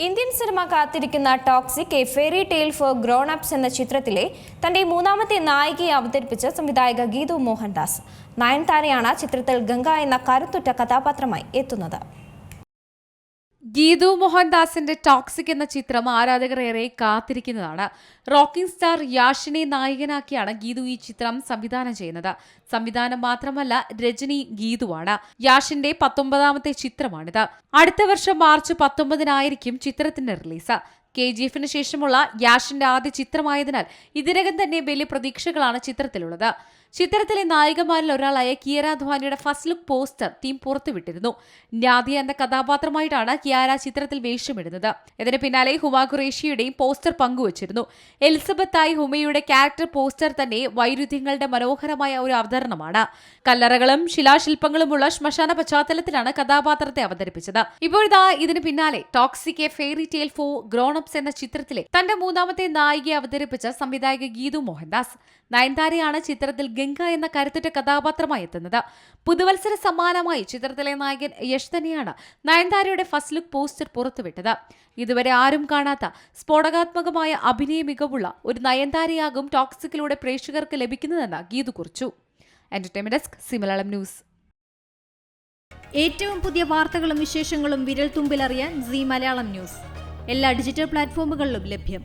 Indian cinema കാത്തിരിക്കുന്ന toxic A fairy tale four grown ups എന്ന ചിത്രത്തിലെ തന്റെ മൂന്നാമത്തെ നായികയെ അവതരിപ്പിച്ച സംവിധായക ഗീതു മോഹൻദാസ്. നയൻതാരയാണ് ചിത്രത്തിൽ ഗംഗ എന്ന കരുത്തുറ്റ കഥാപാത്രമായി എത്തുന്നത്. ഗീതു മോഹൻദാസിന്റെ ടോക്സിക് എന്ന ചിത്രം ആരാധകർ ഏറെ കാത്തിരിക്കുന്നതാണ്. റോക്കിംഗ് സ്റ്റാർ യാഷിനെ നായകനാക്കിയാണ് ഗീതു ഈ ചിത്രം സംവിധാനം ചെയ്യുന്നത്. സംവിധാനം മാത്രമല്ല, രചനി ഗീതുവാണ്. യാഷിന്റെ 19ാമത്തെ ചിത്രമാണിത്. അടുത്ത വർഷം മാർച്ച് 19-നായിരിക്കും ചിത്രത്തിന്റെ റിലീസ്. KGF ശേഷമുള്ള യാഷിന്റെ ആദ്യ ചിത്രമായതിനാൽ ഇതിനകം തന്നെ വലിയ പ്രതീക്ഷകളാണ് ചിത്രത്തിലുള്ളത്. ചിത്രത്തിലെ നായികമാരിൽ ഒരാളായ കിയാര അദ്വാനിയുടെ ഫസ്റ്റ് ലുക്ക് പോസ്റ്റർ ടീം പുറത്തുവിട്ടിരുന്നു. നാദിയ എന്ന കഥാപാത്രമായിട്ടാണ് കിയാര ചിത്രത്തിൽ വേഷമിടുന്നത്. ഇതിന് പിന്നാലെ ഹുമ ഖുറേഷിയുടെയും പോസ്റ്റർ പങ്കുവച്ചിരുന്നു. എലിസബത്തായി ഹുമയുടെ ക്യാരക്ടർ പോസ്റ്റർ തന്നെ വൈരുദ്ധ്യങ്ങളുടെ മനോഹരമായ ഒരു അവതരണമാണ്. കല്ലറകളും ശിലാശില്പങ്ങളുമുള്ള ശ്മശാന പശ്ചാത്തലത്തിലാണ് കഥാപാത്രത്തെ അവതരിപ്പിച്ചത്. ഇപ്പോഴിതാ ഇതിന് പിന്നാലെ toxic A fairy tale four grown ups എന്ന ചിത്രത്തിലെ തന്റെ മൂന്നാമത്തെ നായികയെ അവതരിപ്പിച്ച സംവിധായക ഗീതു മോഹൻദാസ്. നയൻതാരയാണ് ചിത്രത്തിൽ ഗംഗ എന്ന കരുത്തുറ്റ കഥാപാത്രമായി എത്തുന്നത്. പുതുവത്സര സമ്മാനമായി ചിത്രത്തിലെ നായകൻ യശ് തന്നെയാണ് നയൻതാരയുടെ ഫസ്റ്റ് ലുക്ക് പോസ്റ്റർ പുറത്തുവിട്ടത്. ഇതുവരെ ആരും കാണാത്ത സ്ഫോടകാത്മകമായ അഭിനയ മികവുള്ള ഒരു നയൻതാരയാകും ടോക്സിക്കിലൂടെ പ്രേക്ഷകർക്ക് ലഭിക്കുന്നതെന്ന് ഗീതു കുറിച്ചു. Entertainment desk, C Malayalam news. ഏറ്റവും പുതിയ വാർത്തകളും വിശേഷങ്ങളും വിരൽ തുമ്പിലറിയാൻ സി മലയാളം ന്യൂസ് എല്ലാ ഡിജിറ്റൽ പ്ലാറ്റ്ഫോമുകളിലും ലഭ്യം.